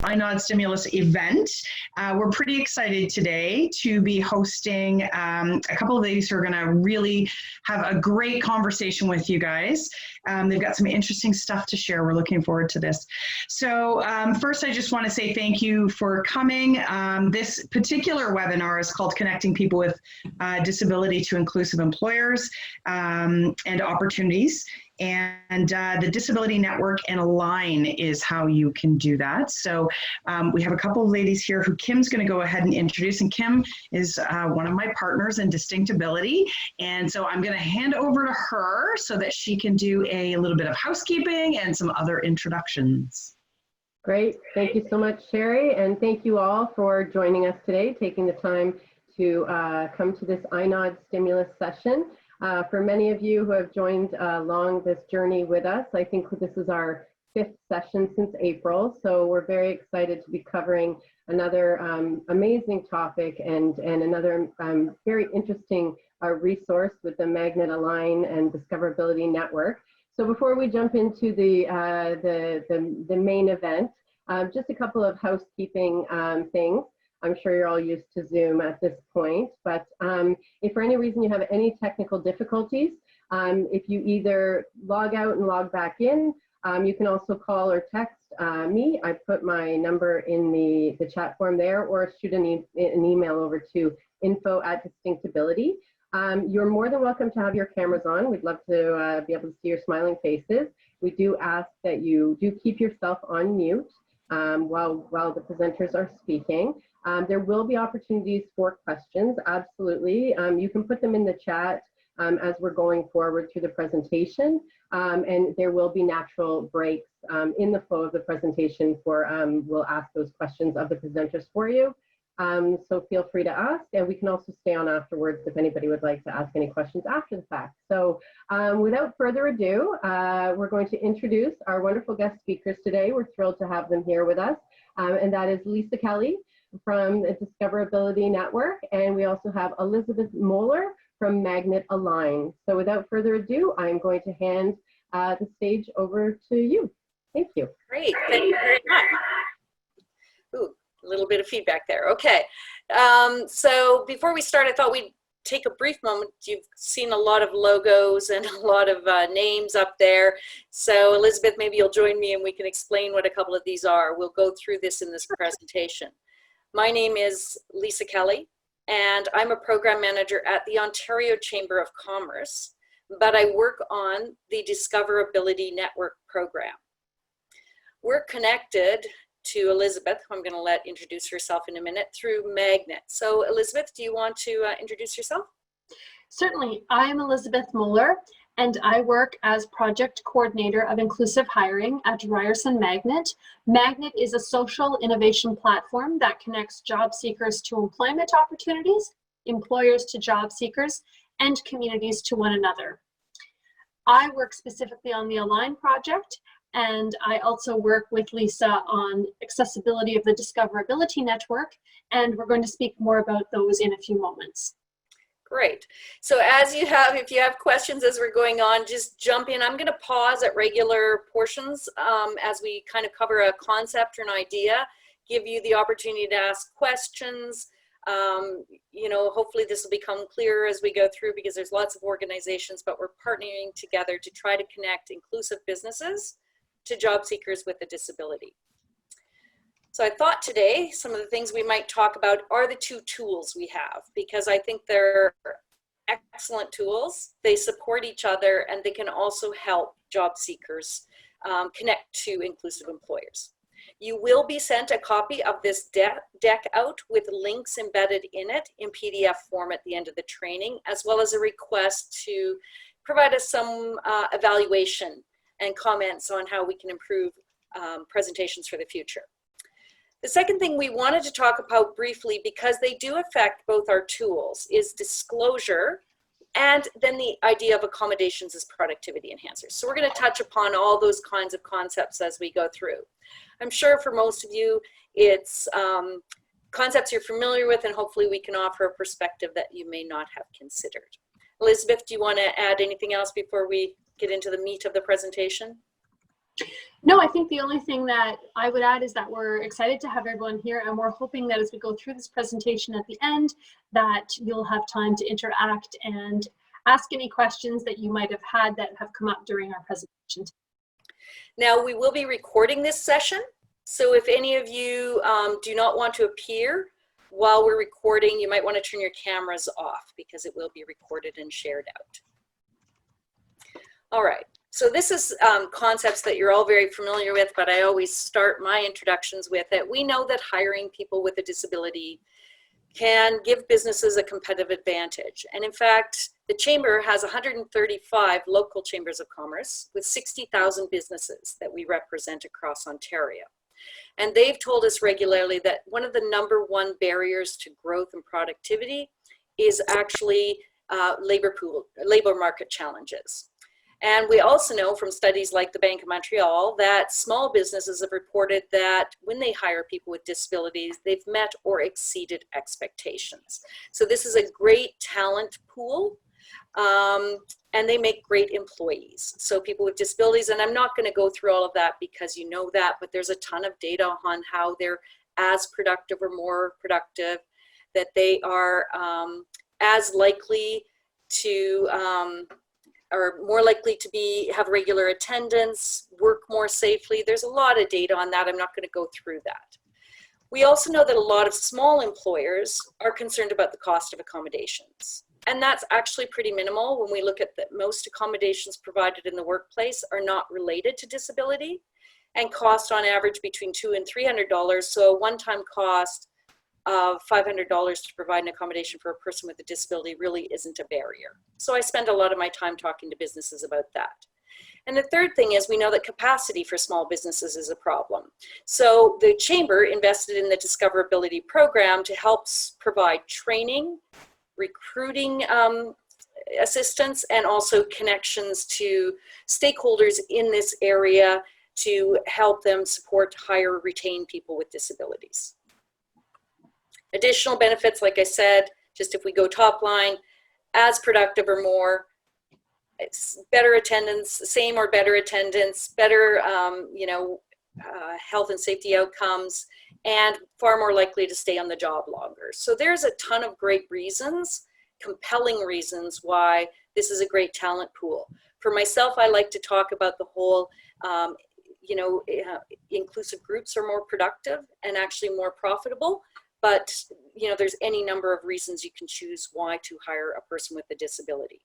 iNOD Stimulus event. We're pretty excited today to be hosting a couple of ladies who are going to really have a great conversation with you guys. They've got some interesting stuff to share. We're looking forward to this. So first, I just want to say thank you for coming. This particular webinar is called Connecting People with Disability to Inclusive Employers and Opportunities. And the Disability Network and Align is how you can do that. So we have a couple of ladies here who Kim's going to go ahead and introduce. And Kim is one of my partners in Distinctability. And so I'm going to hand over to her so that she can do a little bit of housekeeping and some other introductions. Great. Thank you so much, Sherry. And thank you all for joining us today, taking the time to come to this iNOD stimulus session. For many of you who have joined along this journey with us, I think this is our 5th session since April. So we're very excited to be covering another amazing topic and another very interesting resource with the Magnet Align and Discoverability Network. So before we jump into the main event, just a couple of housekeeping things. I'm sure you're all used to Zoom at this point, but if for any reason you have any technical difficulties, if you either log out and log back in, you can also call or text me. I put my number in the chat form there, or shoot an email over to info@Distinctability. You're more than welcome to have your cameras on. We'd love to be able to see your smiling faces. We do ask that you do keep yourself on mute while the presenters are speaking. There will be opportunities for questions, absolutely. You can put them in the chat as we're going forward through the presentation, and there will be natural breaks in the flow of the presentation for, we'll ask those questions of the presenters for you. So feel free to ask, and we can also stay on afterwards if anybody would like to ask any questions after the fact. So without further ado, we're going to introduce our wonderful guest speakers today. We're thrilled to have them here with us, and that is Lisa Kelly from the Discoverability Network, and we also have Elizabeth Mohler from Magnet Align. So without further ado, I'm going to hand the stage over to you. Thank you. Great, thank you very much. Ooh, a little bit of feedback there. Okay, so before we start, I thought we'd take a brief moment. You've seen a lot of logos and a lot of names up there. So Elizabeth, maybe you'll join me and we can explain what a couple of these are. We'll go through this in this presentation. My name is Lisa Kelly, and I'm a program manager at the Ontario Chamber of Commerce, but I work on the Discoverability Network program. We're connected to Elizabeth, who I'm going to let introduce herself in a minute, through Magnet. So Elizabeth, do you want to introduce yourself? Certainly. I'm Elizabeth Mohler, and I work as Project Coordinator of Inclusive Hiring at Ryerson Magnet. Magnet is a social innovation platform that connects job seekers to employment opportunities, employers to job seekers, and communities to one another. I work specifically on the Align project, and I also work with Lisa on accessibility of the Discoverability Network, and we're going to speak more about those in a few moments. Great. So as you have, if you have questions as we're going on, just jump in. I'm going to pause at regular portions as we kind of cover a concept or an idea, give you the opportunity to ask questions. You know, hopefully this will become clearer as we go through, because there's lots of organizations, but we're partnering together to try to connect inclusive businesses to job seekers with a disability. So I thought today some of the things we might talk about are the two tools we have, because I think they're excellent tools. They support each other, and they can also help job seekers connect to inclusive employers. You will be sent a copy of this deck out with links embedded in it in PDF form at the end of the training, as well as a request to provide us some evaluation and comments on how we can improve presentations for the future. The second thing we wanted to talk about briefly, because they do affect both our tools, is disclosure, and then the idea of accommodations as productivity enhancers. So we're going to touch upon all those kinds of concepts as we go through. I'm sure for most of you, it's concepts you're familiar with, and hopefully we can offer a perspective that you may not have considered. Elizabeth, do you want to add anything else before we get into the meat of the presentation? No, I think the only thing that I would add is that we're excited to have everyone here, and we're hoping that as we go through this presentation at the end, that you'll have time to interact and ask any questions that you might have had that have come up during our presentation. Now, we will be recording this session, so if any of you do not want to appear while we're recording, you might want to turn your cameras off because it will be recorded and shared out. All right. So this is concepts that you're all very familiar with, but I always start my introductions with it. We know that hiring people with a disability can give businesses a competitive advantage. And in fact, the Chamber has 135 local chambers of commerce with 60,000 businesses that we represent across Ontario. And they've told us regularly that one of the #1 barriers to growth and productivity is actually labor market challenges. And we also know from studies like the Bank of Montreal that small businesses have reported that when they hire people with disabilities, they've met or exceeded expectations. So this is a great talent pool, and they make great employees. So people with disabilities, and I'm not going to go through all of that because you know that, but there's a ton of data on how they're as productive or more productive, that they are as likely to are more likely to have regular attendance, work more safely. There's a lot of data on that. I'm not going to go through that. We also know that a lot of small employers are concerned about the cost of accommodations. And that's actually pretty minimal when we look at that most accommodations provided in the workplace are not related to disability and cost on average between $200 and $300. So a one-time cost of $500 to provide an accommodation for a person with a disability really isn't a barrier. So I spend a lot of my time talking to businesses about that. And the third thing is we know that capacity for small businesses is a problem. So the Chamber invested in the Discoverability program to help provide training, recruiting assistance, and also connections to stakeholders in this area to help them support, hire, retain people with disabilities. Additional benefits, like I said, just if we go top line, as productive or more, it's better attendance, same or better attendance, better health and safety outcomes, and far more likely to stay on the job longer. So there's a ton of great reasons, compelling reasons why this is a great talent pool. For myself, I like to talk about the whole, inclusive groups are more productive and actually more profitable. But, there's any number of reasons you can choose why to hire a person with a disability.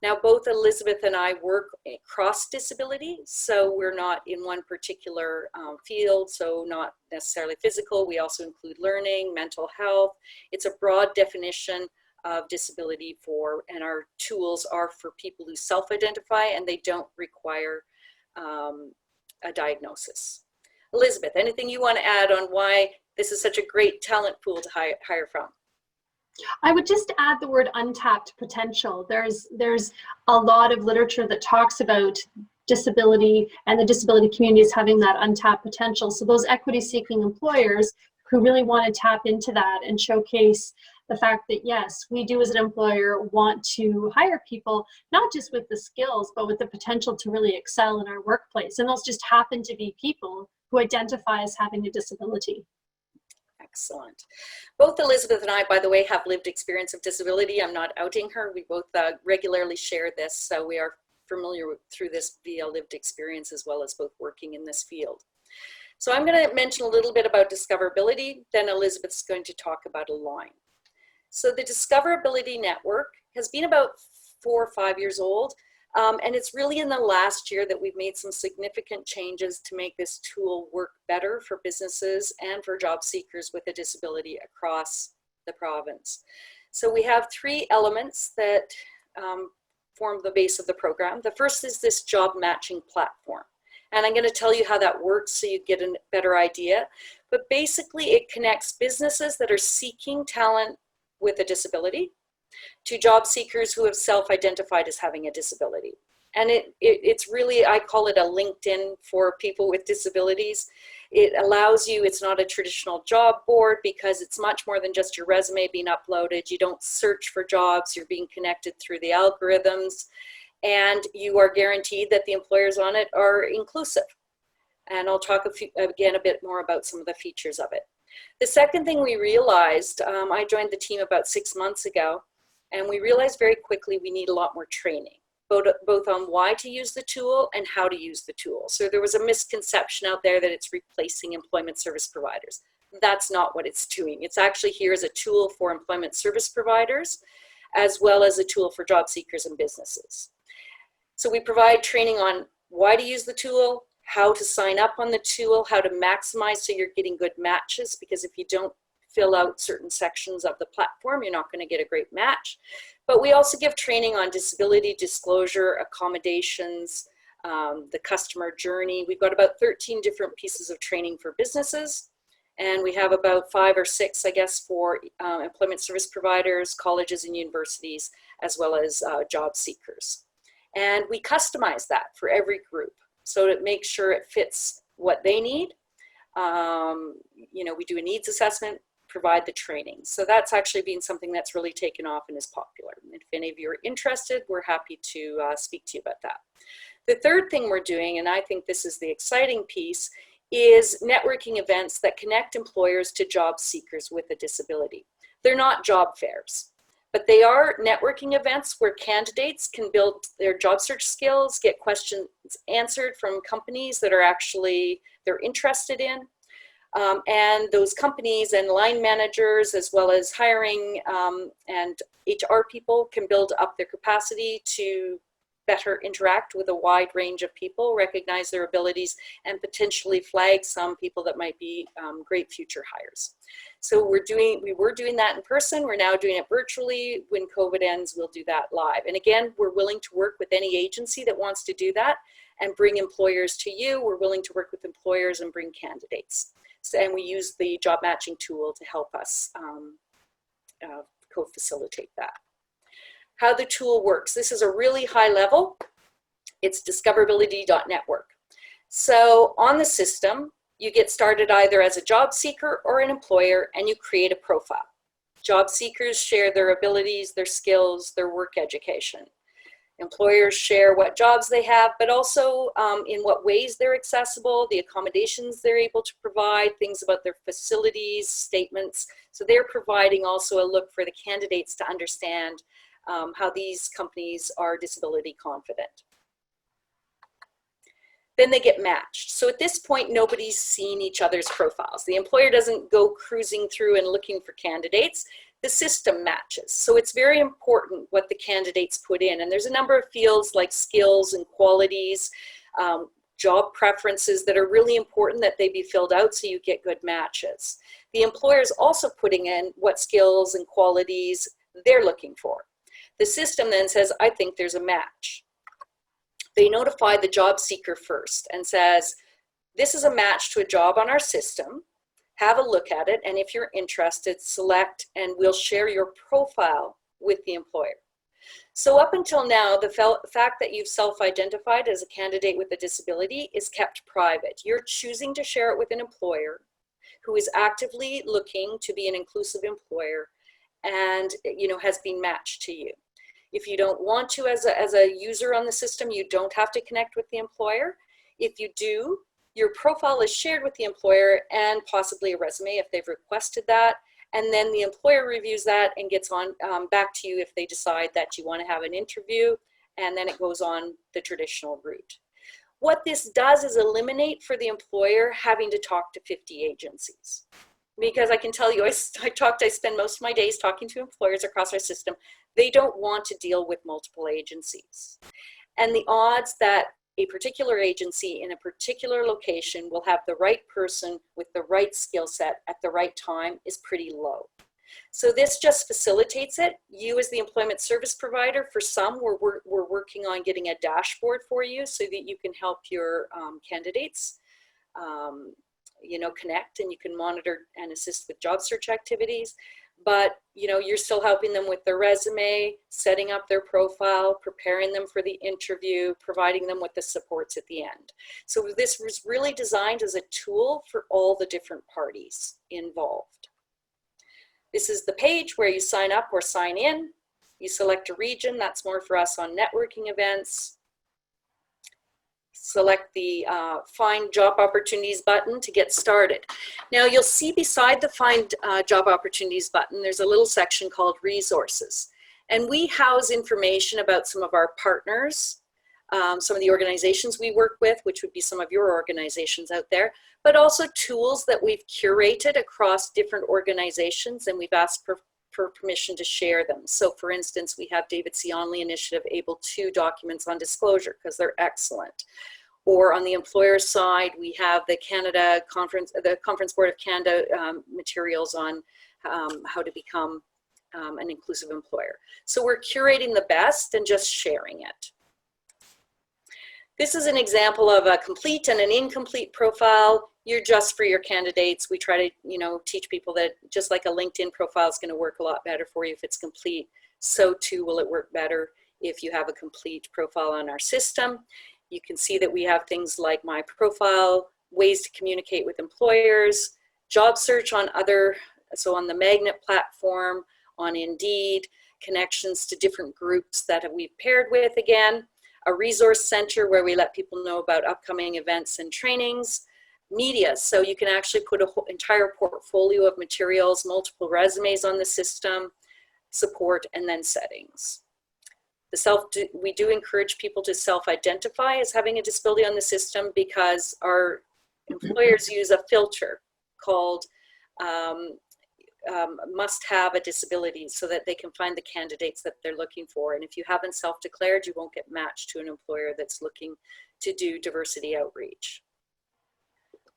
Now, both Elizabeth and I work across disability, so we're not in one particular field, so not necessarily physical. We also include learning, mental health. It's a broad definition of disability and our tools are for people who self-identify and they don't require a diagnosis. Elizabeth, anything you want to add on why this is such a great talent pool to hire from? I would just add the word untapped potential. There's a lot of literature that talks about disability and the disability communities having that untapped potential. So those equity-seeking employers who really want to tap into that and showcase the fact that, yes, we do as an employer want to hire people, not just with the skills, but with the potential to really excel in our workplace. And those just happen to be people who identify as having a disability. Excellent. Both Elizabeth and I, by the way, have lived experience of disability. I'm not outing her. We both regularly share this, so we are familiar through this via lived experience as well as both working in this field. So I'm going to mention a little bit about discoverability, then Elizabeth's going to talk about Align. So the Discoverability Network has been about 4 or 5 years old, and it's really in the last year that we've made some significant changes to make this tool work better for businesses and for job seekers with a disability across the province. So we have 3 elements that form the base of the program. The first is this job matching platform. And I'm going to tell you how that works so you get a better idea. But basically it connects businesses that are seeking talent with a disability to job seekers who have self-identified as having a disability. And it's really, I call it a LinkedIn for people with disabilities. It allows you, it's not a traditional job board because it's much more than just your resume being uploaded. You don't search for jobs, you're being connected through the algorithms, and you are guaranteed that the employers on it are inclusive. And I'll talk again a bit more about some of the features of it. The second thing we realized, I joined the team about 6 months ago, and we realized very quickly we need a lot more training, both on why to use the tool and how to use the tool. So there was a misconception out there that it's replacing employment service providers. That's not what it's doing. It's actually here as a tool for employment service providers, as well as a tool for job seekers and businesses. So we provide training on why to use the tool, how to sign up on the tool, how to maximize so you're getting good matches, because if you don't fill out certain sections of the platform, you're not going to get a great match. But we also give training on disability disclosure, accommodations, the customer journey. We've got about 13 different pieces of training for businesses, and we have about 5 or 6, I guess, for employment service providers, colleges and universities, as well as job seekers. And we customize that for every group, so to make sure it fits what they need. You know, we do a needs assessment, provide the training. So that's actually been something that's really taken off and is popular. And if any of you are interested, we're happy to speak to you about that. The third thing we're doing, and I think this is the exciting piece, is networking events that connect employers to job seekers with a disability. They're not job fairs, but they are networking events where candidates can build their job search skills, get questions answered from companies that are actually they're interested in. And those companies and line managers, as well as hiring and HR people, can build up their capacity to better interact with a wide range of people, recognize their abilities, and potentially flag some people that might be great future hires. So we were doing that in person. We're now doing it virtually. When COVID ends, we'll do that live. And again, we're willing to work with any agency that wants to do that and bring employers to you. We're willing to work with employers and bring candidates. So, and we use the job matching tool to help us co-facilitate that. How the tool works. This is a really high level. It's Discoverability.network. So on the system, you get started either as a job seeker or an employer, and you create a profile. Job seekers share their abilities, their skills, their work education. Employers share what jobs they have, but also in what ways they're accessible, the accommodations they're able to provide, things about their facilities, statements. So they're providing also a look for the candidates to understand how these companies are disability confident. Then they get matched. So at this point, nobody's seen each other's profiles. The employer doesn't go cruising through and looking for candidates. The system matches. So it's very important what the candidates put in. And there's a number of fields like skills and qualities, job preferences that are really important that they be filled out so you get good matches. The employer is also putting in what skills and qualities they're looking for. The system then says, I think there's a match. They notify the job seeker first and says, this is a match to a job on our system. Have a look at it, and if you're interested, select, and we'll share your profile with the employer. So up until now, the fact that you've self-identified as a candidate with a disability is kept private. You're choosing to share it with an employer who is actively looking to be an inclusive employer and has been matched to you. If you don't want to, as a user on the system, you don't have to connect with the employer. If you do, your profile is shared with the employer and possibly a resume if they've requested that. And then the employer reviews that and gets on back to you if they decide that you want to have an interview, and then it goes on the traditional route. What this does is eliminate for the employer having to talk to 50 agencies. Because I can tell you, I spend most of my days talking to employers across our system. They don't want to deal with multiple agencies. And the odds that a particular agency in a particular location will have the right person with the right skill set at the right time is pretty low. So this just facilitates it. You as the employment service provider, for some, we're working on getting a dashboard for you so that you can help your candidates connect, and you can monitor and assist with job search activities. But you're still helping them with their resume, setting up their profile, preparing them for the interview, providing them with the supports at the end. So this was really designed as a tool for all the different parties involved. This is the page where you sign up or sign in. You select a region. That's more for us on networking events. select the Find Job Opportunities button to get started. Now you'll see beside the Find Job Opportunities button, there's a little section called Resources. And we house information about some of our partners, some of the organizations we work with, which would be some of your organizations out there, but also tools that we've curated across different organizations, and we've asked for permission to share them. So for instance, we have David C. Onley Initiative Able 2 documents on disclosure because they're excellent. Or on the employer side, we have the Conference Board of Canada materials on how to become an inclusive employer. So we're curating the best and just sharing it. This is an example of a complete and an incomplete profile. You're just for your candidates. We try to, teach people that just like a LinkedIn profile is going to work a lot better for you if it's complete, so too will it work better if you have a complete profile on our system. You can see that we have things like my profile, ways to communicate with employers, job search on so on the Magnet platform, on Indeed, connections to different groups that we've paired with again, a resource center where we let people know about upcoming events and trainings, media, so you can actually put an entire portfolio of materials, multiple resumes on the system, support, and then settings. We do encourage people to self-identify as having a disability on the system because our employers use a filter called must have a disability so that they can find the candidates that they're looking for. And if you haven't self-declared, you won't get matched to an employer that's looking to do diversity outreach.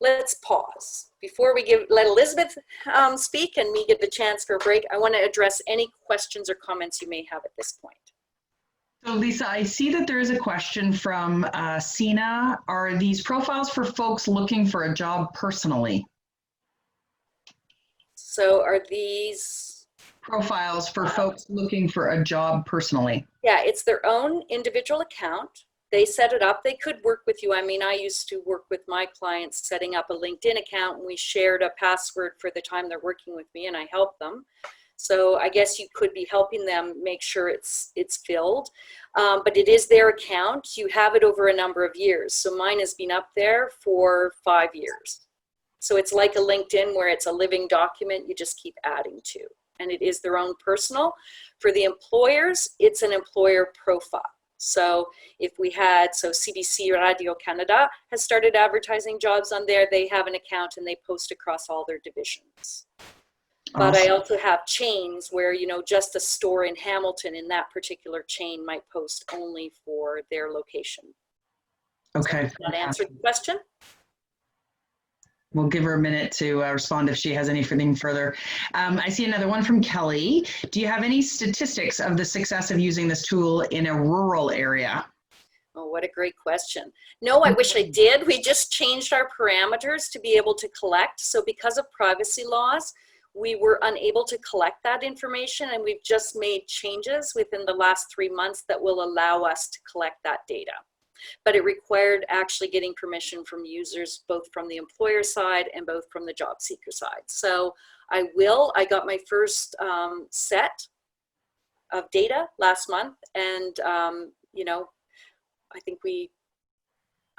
Let's pause. Before we let Elizabeth speak and me give the chance for a break, I want to address any questions or comments you may have at this point. So Lisa, I see that there is a question from Sina. Are these profiles for folks looking for a job personally? So are these profiles for folks looking for a job personally? Yeah, it's their own individual account. They set it up. They could work with you. I mean, I used to work with my clients setting up a LinkedIn account, and we shared a password for the time they're working with me, and I helped them. So I guess you could be helping them make sure it's filled, but it is their account. You have it over a number of years. So mine has been up there for 5 years. So it's like a LinkedIn where it's a living document you just keep adding to, and it is their own personal. For the employers, it's an employer profile. So if we had, CBC Radio Canada has started advertising jobs on there. They have an account and they post across all their divisions. But I also have chains where, just a store in Hamilton in that particular chain might post only for their location. Okay. Does that answer the question? We'll give her a minute to respond if she has anything further. I see another one from Kelly. Do you have any statistics of the success of using this tool in a rural area? Oh, what a great question. No, I wish I did. We just changed our parameters to be able to collect. So because of privacy laws, we were unable to collect that information, and we've just made changes within the last 3 months that will allow us to collect that data. But it required actually getting permission from users, both from the employer side and both from the job seeker side. So I got my first set of data last month, and I think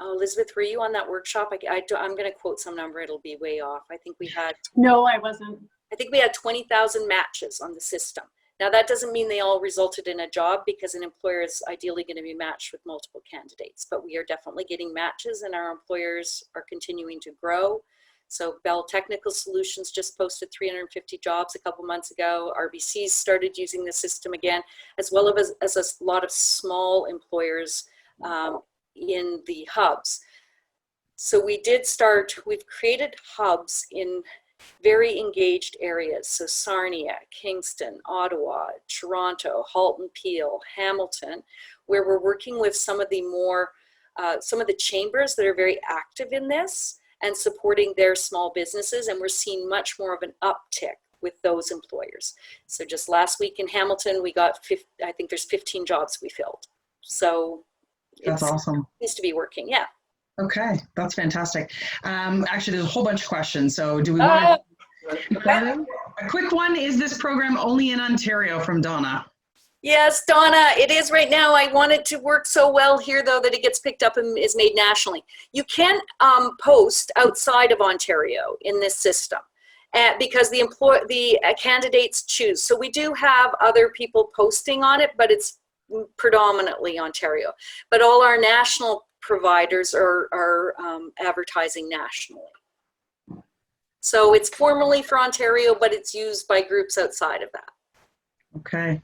Elizabeth, were you on that workshop? I'm going to quote some number, it'll be way off. I think we had... No, I wasn't. I think we had 20,000 matches on the system. Now that doesn't mean they all resulted in a job, because an employer is ideally going to be matched with multiple candidates, but we are definitely getting matches, and our employers are continuing to grow. So Bell Technical Solutions just posted 350 jobs a couple months ago. RBC's started using the system again, as well as a lot of small employers in the hubs. So we've created hubs in very engaged areas. So Sarnia, Kingston, Ottawa, Toronto, Halton Peel, Hamilton, where we're working with some of the chambers that are very active in this and supporting their small businesses. And we're seeing much more of an uptick with those employers. So just last week in Hamilton, we got, I think there's 15 jobs we filled. So that's awesome. It needs to be working, yeah. Okay, that's fantastic. Actually, there's a whole bunch of questions. So do we want to... A quick one, is this program only in Ontario, from Donna? Yes, Donna, it is right now. I want it to work so well here, though, that it gets picked up and is made nationally. You can post outside of Ontario in this system because the candidates choose. So we do have other people posting on it, but it's predominantly Ontario. But all our national providers are advertising nationally. So it's formally for Ontario, but it's used by groups outside of that. Okay.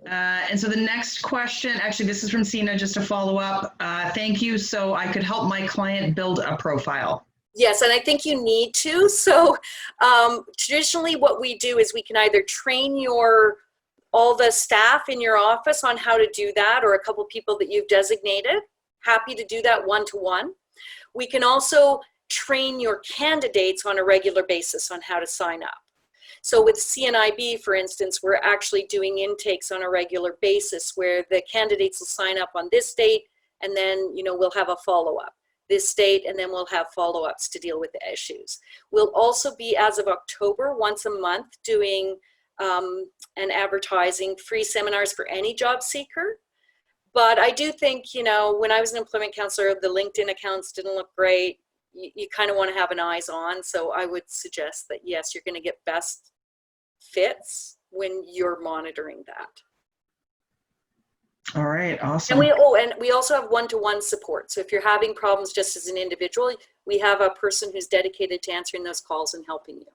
And so the next question, actually, this is from Sina, just to follow up. Thank you. So I could help my client build a profile. Yes, and I think you need to. So traditionally what we do is we can either train all the staff in your office on how to do that, or a couple people that you've designated. Happy to do that one-to-one. We can also train your candidates on a regular basis on how to sign up. So with CNIB, for instance, we're actually doing intakes on a regular basis where the candidates will sign up on this date, and then we'll have a follow-up this date, and then we'll have follow-ups to deal with the issues. We'll also be, as of October, once a month doing and advertising free seminars for any job seeker. But I do think, when I was an employment counselor, the LinkedIn accounts didn't look great. You kind of want to have an eyes on. So I would suggest that, yes, you're going to get best fits when you're monitoring that. All right, awesome. And we also have one-to-one support. So if you're having problems just as an individual, we have a person who's dedicated to answering those calls and helping you.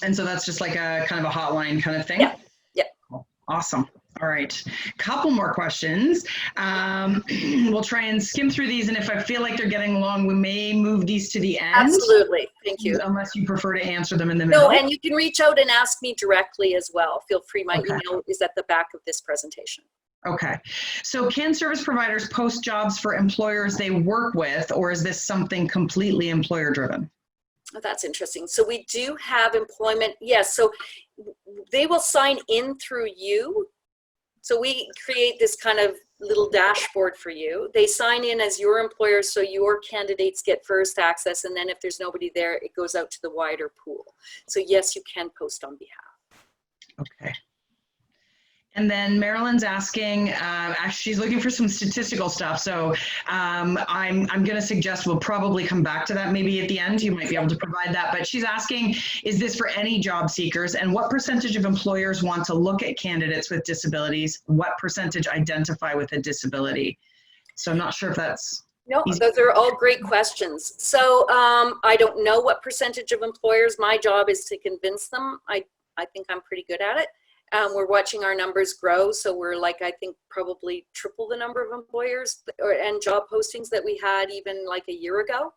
And so that's just like a kind of a hotline kind of thing? Yeah. Yeah. Cool. Awesome. All right. Couple more questions. We'll try and skim through these, and if I feel like they're getting long, we may move these to the end. Absolutely. Thank you. Unless you prefer to answer them in the middle. No, and you can reach out and ask me directly as well. Feel free. My email is at the back of this presentation. Okay. So can service providers post jobs for employers they work with, or is this something completely employer driven? Oh, that's interesting. So we do have employment. Yes. So they will sign in through you. So we create this kind of little dashboard for you. They sign in as your employer, so your candidates get first access, and then if there's nobody there, it goes out to the wider pool. So yes, you can post on behalf. Okay. And then Marilyn's asking, actually she's looking for some statistical stuff. So I'm going to suggest we'll probably come back to that maybe at the end. You might be able to provide that. But she's asking, is this for any job seekers? And what percentage of employers want to look at candidates with disabilities? What percentage identify with a disability? So I'm not sure if that's No, easy. those are all great questions. So I don't know what percentage of employers. My job is to convince them. I think I'm pretty good at it. We're watching our numbers grow. So we're like, I think probably triple the number of employers and job postings that we had even like a year ago.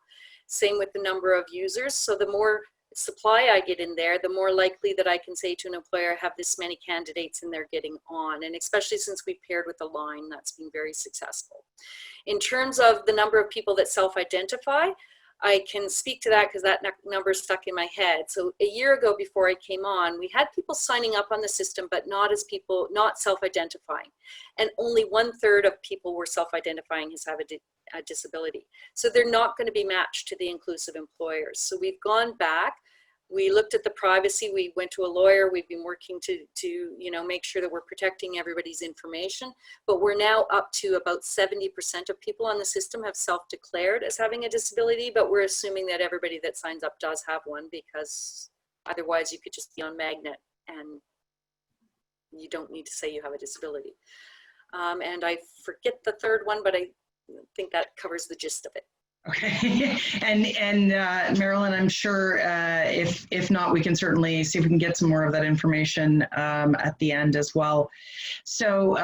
Same with the number of users. So the more supply I get in there, the more likely that I can say to an employer, have this many candidates and they're getting on. And especially since we paired with a line, that's been very successful. In terms of the number of people that self-identify, I can speak to that because that number is stuck in my head. So a year ago before I came on, we had people signing up on the system, but not self-identifying. And only 1/3 of people were self-identifying as have a disability. So they're not going to be matched to the inclusive employers. So we've gone back. We looked at the privacy. We went to a lawyer. We've been working to make sure that we're protecting everybody's information. But we're now up to about 70% of people on the system have self-declared as having a disability. But we're assuming that everybody that signs up does have one, because otherwise you could just be on Magnet and you don't need to say you have a disability. And I forget the third one, but I think that covers the gist of it. Okay, and Marilyn, I'm sure if not, we can certainly see if we can get some more of that information at the end as well. So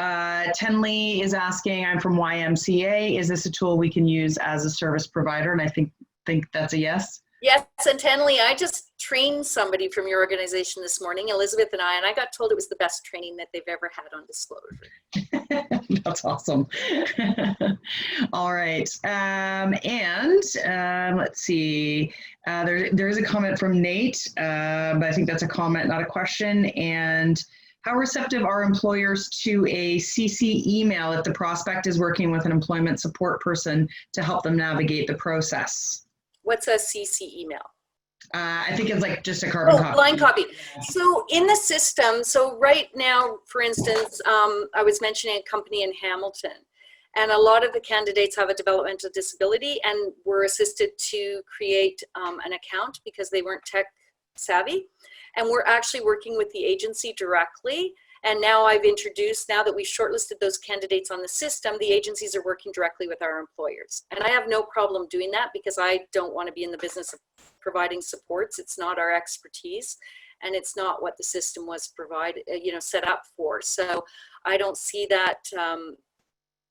Tenley is asking, I'm from YMCA, is this a tool we can use as a service provider? And I think that's a yes. Yes, and Tenley, I just trained somebody from your organization this morning, Elizabeth and I got told it was the best training that they've ever had on disclosure. That's awesome. All right. Let's see. There is a comment from Nate, but I think that's a comment, not a question. And how receptive are employers to a CC email if the prospect is working with an employment support person to help them navigate the process? What's a CC email? I think it's like just a carbon copy. Blind copy. So in the system, so right now, for instance, I was mentioning a company in Hamilton, and a lot of the candidates have a developmental disability and were assisted to create an account because they weren't tech savvy. And we're actually working with the agency directly. And now I've introduced, now that we've shortlisted those candidates on the system, the agencies are working directly with our employers. And I have no problem doing that because I don't want to be in the business of providing supports. It's not our expertise, and it's not what the system was set up for. So I don't see that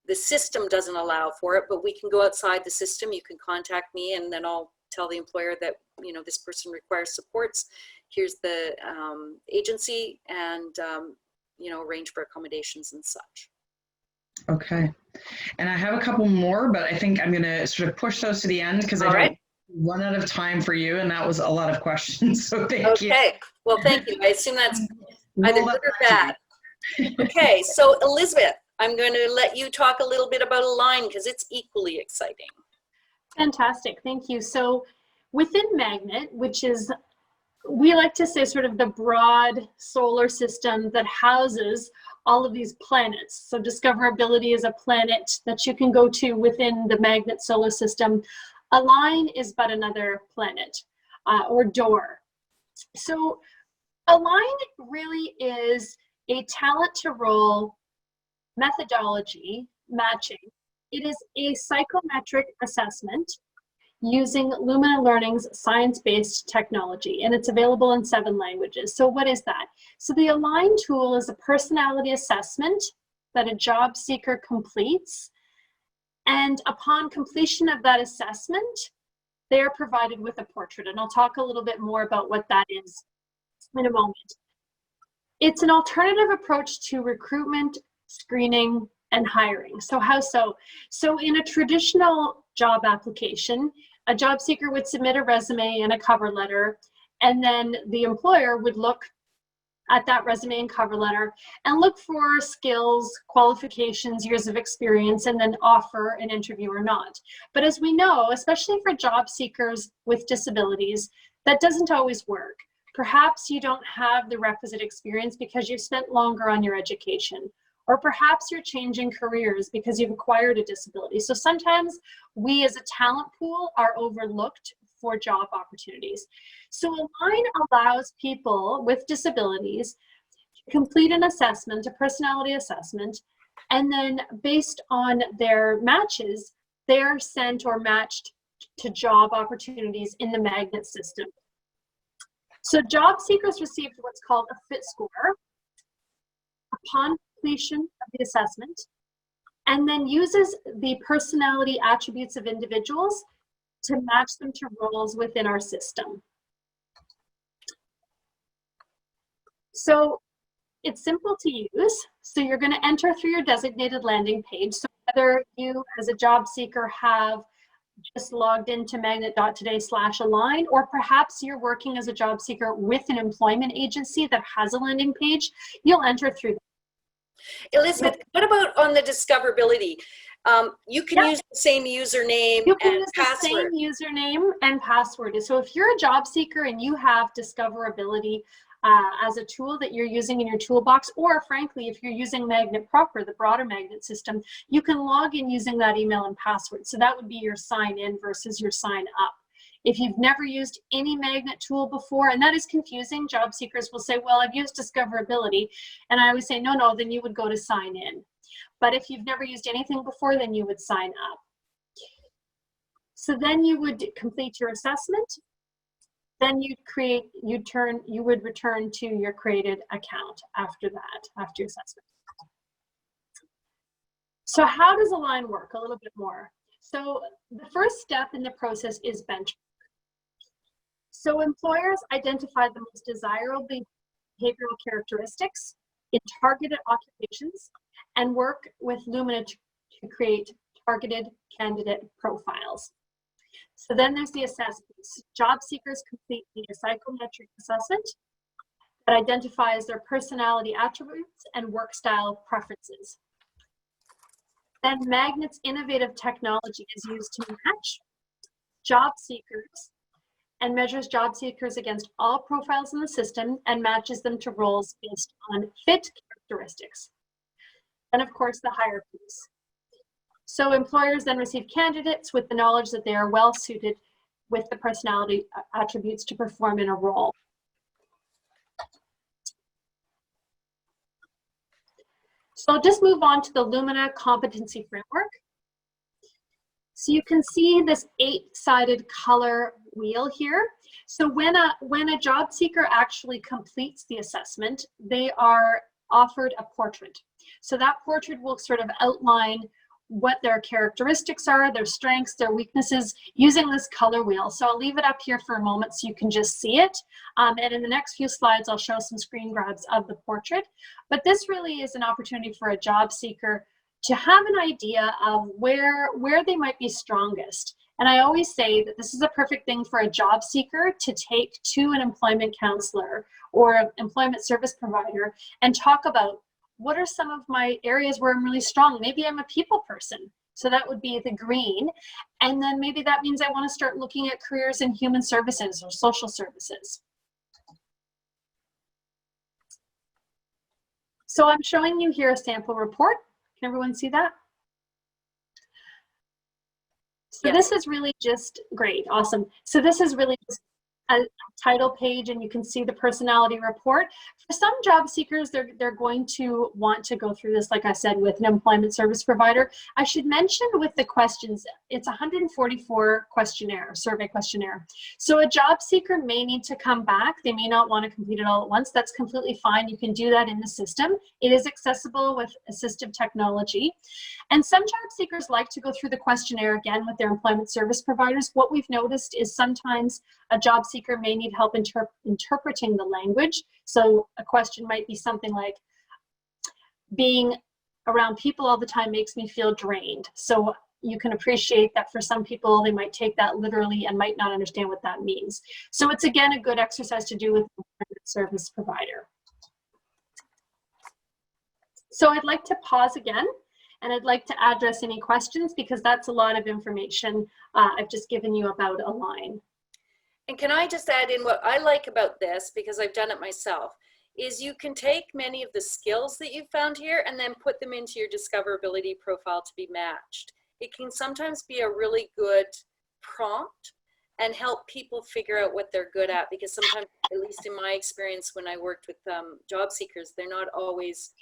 the system doesn't allow for it, but we can go outside the system. You can contact me, and then I'll tell the employer that, this person requires supports. Here's the agency, and arrange for accommodations and such. Okay. And I have a couple more, but I think I'm going to sort of push those to the end because I don't run out of time for you. And that was a lot of questions. So thank you. Okay. Well, thank you. I assume that's either good or bad. Okay. So Elizabeth, I'm going to let you talk a little bit about Align because it's equally exciting. Fantastic. Thank you. So within Magnet, which is, we like to say, sort of the broad solar system that houses all of these planets. So Discoverability is a planet that you can go to within the Magnet solar system. Align is but another planet or door. So Align really is a talent to role methodology matching. It is a psychometric assessment using Lumina Learning's science-based technology, and it's available in 7 languages. So what is that? So the Align tool is a personality assessment that a job seeker completes, and upon completion of that assessment, they are provided with a portrait, and I'll talk a little bit more about what that is in a moment. It's an alternative approach to recruitment, screening, and hiring. So how so? So in a traditional job application, a job seeker would submit a resume and a cover letter, and then the employer would look at that resume and cover letter and look for skills, qualifications, years of experience, and then offer an interview or not. But as we know, especially for job seekers with disabilities, that doesn't always work. Perhaps you don't have the requisite experience because you've spent longer on your education, or perhaps you're changing careers because you've acquired a disability. So sometimes we as a talent pool are overlooked for job opportunities. So Align allows people with disabilities to complete an assessment, a personality assessment, and then based on their matches, they're sent or matched to job opportunities in the Magnet system. So job seekers received what's called a fit score upon completion of the assessment, and then uses the personality attributes of individuals to match them to roles within our system. So it's simple to use. So you're going to enter through your designated landing page. So whether you as a job seeker have just logged into magnet.today/align, or perhaps you're working as a job seeker with an employment agency that has a landing page, you'll enter through. Elizabeth, what about on the Discoverability? You can use the same username and password. The same username and password. So if you're a job seeker and you have Discoverability as a tool that you're using in your toolbox, or frankly, if you're using Magnet proper, the broader Magnet system, you can log in using that email and password. So that would be your sign in versus your sign up. If you've never used any Magnet tool before, and that is confusing, job seekers will say, well, I've used Discoverability. And I always say, no, then you would go to sign in. But if you've never used anything before, then you would sign up. So then you would complete your assessment. Then you would return to your created account after that, after your assessment. So how does Align work? A little bit more. So the first step in the process is benchmark. So employers identify the most desirable behavioral characteristics in targeted occupations and work with Lumina to create targeted candidate profiles. So then there's the assessments. Job seekers complete the psychometric assessment that identifies their personality attributes and work style preferences. Then Magnet's innovative technology is used to match job seekers and measures job seekers against all profiles in the system and matches them to roles based on fit characteristics. And of course, the hierarchies. So employers then receive candidates with the knowledge that they are well suited with the personality attributes to perform in a role. So I'll just move on to the Lumina competency framework. So you can see this 8-sided color wheel here. So when a job seeker actually completes the assessment, they are offered a portrait. So that portrait will sort of outline what their characteristics are, their strengths, their weaknesses, using this color wheel. So I'll leave it up here for a moment so you can just see it. And in the next few slides, I'll show some screen grabs of the portrait. But this really is an opportunity for a job seeker to have an idea of where they might be strongest. And I always say that this is a perfect thing for a job seeker to take to an employment counselor or an employment service provider and talk about, what are some of my areas where I'm really strong? Maybe I'm a people person. So that would be the green. And then maybe that means I want to start looking at careers in human services or social services. So I'm showing you here a sample report. Can everyone see that? So this is really just great. Awesome. So this is really just a title page, and you can see the personality report. For some job seekers, they're going to want to go through this, like I said, with an employment service provider. I should mention with the questions, it's a 144 survey questionnaire. So a job seeker may need to come back. They may not want to complete it all at once. That's completely fine. You can do that in the system. It is accessible with assistive technology. And some job seekers like to go through the questionnaire again with their employment service providers. What we've noticed is sometimes a job seeker may need help interpreting the language. So a question might be something like, being around people all the time makes me feel drained. So you can appreciate that for some people, they might take that literally and might not understand what that means. So it's, again, a good exercise to do with the service provider. So I'd like to pause again, and I'd like to address any questions, because that's a lot of information I've just given you about Align. And can I just add in, what I like about this, because I've done it myself, is you can take many of the skills that you found here and then put them into your discoverability profile to be matched. It can sometimes be a really good prompt and help people figure out what they're good at, because sometimes, at least in my experience when I worked with job seekers, they're not always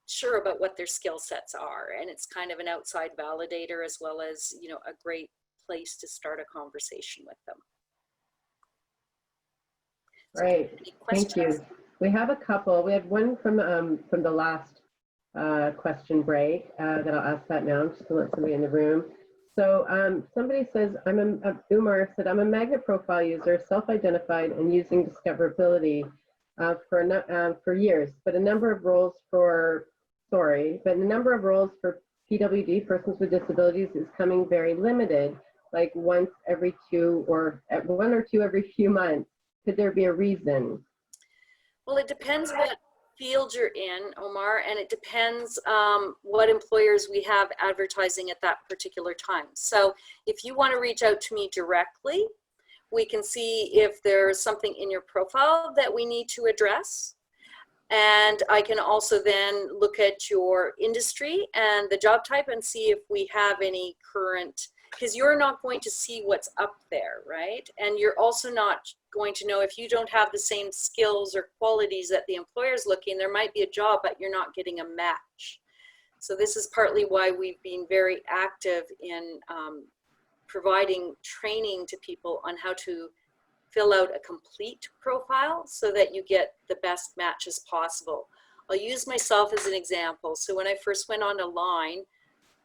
sure about what their skill sets are. And it's kind of an outside validator, as well as, you know, a great place to start a conversation with them. Great, thank you. We have a couple. We had one from the last question break that I'll ask that now. I'm just gonna let somebody in the room. So somebody says, Umar said, I'm a magnet profile user, self-identified and using discoverability for years, but the number of roles for PWD, persons with disabilities, is coming very limited, like once every one or two every few months. Could there be a reason? Well, it depends what field you're in, Omar, and it depends what employers we have advertising at that particular time. So if you want to reach out to me directly, we can see if there's something in your profile that we need to address. And I can also then look at your industry and the job type and see if we have any current, because you're not going to see what's up there, right? And you're also not going to know, if you don't have the same skills or qualities that the employer's looking, there might be a job, but you're not getting a match. So this is partly why we've been very active in providing training to people on how to fill out a complete profile so that you get the best matches possible. I'll use myself as an example. So when I first went on Align,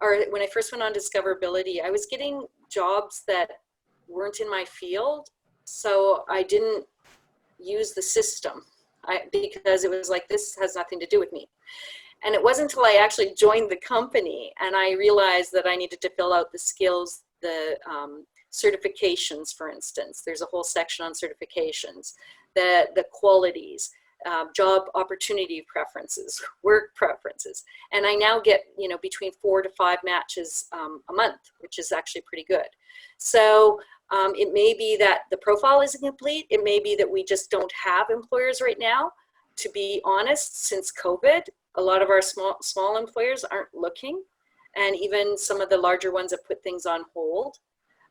or when I first went on Discoverability, I was getting jobs that weren't in my field. So I didn't use the system because it was like, this has nothing to do with me. And it wasn't until I actually joined the company and I realized that I needed to fill out the skills, the certifications, for instance. There's a whole section on certifications, the qualities, job opportunity preferences, work preferences. And I now get, you know, between 4 to 5 matches a month, which is actually pretty good. So It may be that the profile isn't complete. It may be that we just don't have employers right now. To be honest, since COVID, a lot of our small employers aren't looking, and even some of the larger ones have put things on hold.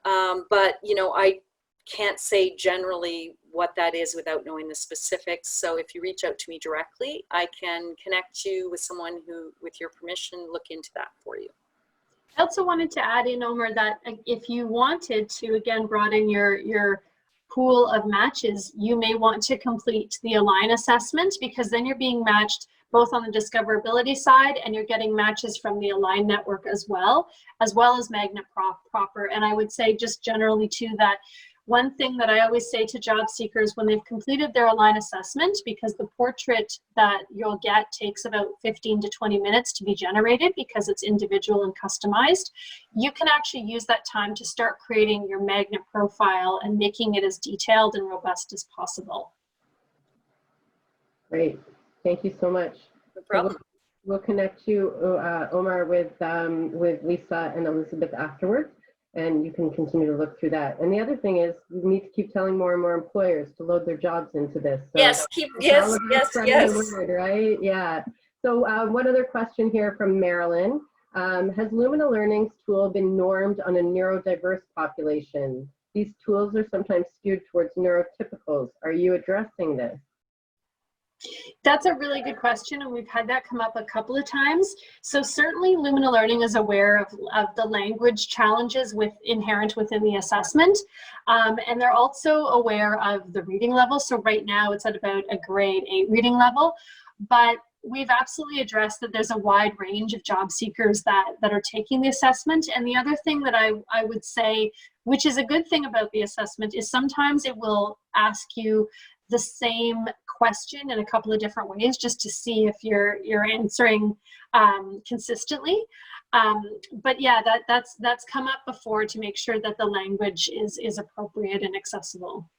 But you know, I can't say generally what that is without knowing the specifics. So if you reach out to me directly, I can connect you with someone who, with your permission, look into that for you. I also wanted to add in, Omer, that if you wanted to, again, broaden your pool of matches, you may want to complete the Align assessment, because then you're being matched both on the discoverability side, and you're getting matches from the Align network as well as Magnet proper. And I would say just generally too, that one thing that I always say to job seekers when they've completed their Align assessment, because the portrait that you'll get takes about 15 to 20 minutes to be generated because it's individual and customized, you can actually use that time to start creating your Magnet profile and making it as detailed and robust as possible. Great. Thank you so much. No problem. So we'll connect you, Omar, with Lisa and Elizabeth afterwards, and you can continue to look through that. And the other thing is, we need to keep telling more and more employers to load their jobs into this. So yes, yes. word, right? Yeah. So one other question here from Marilyn. Has Lumina Learning's tool been normed on a neurodiverse population? These tools are sometimes skewed towards neurotypicals. Are you addressing this? That's a really good question, and we've had that come up a couple of times. So certainly Lumina Learning is aware of the language challenges inherent within the assessment, and they're also aware of the reading level. So right now it's at about a grade 8 reading level, but we've absolutely addressed that there's a wide range of job seekers that are taking the assessment. And the other thing that I would say, which is a good thing about the assessment, is sometimes it will ask you the same question in a couple of different ways just to see if you're answering consistently. But yeah, that's come up before to make sure that the language is appropriate and accessible.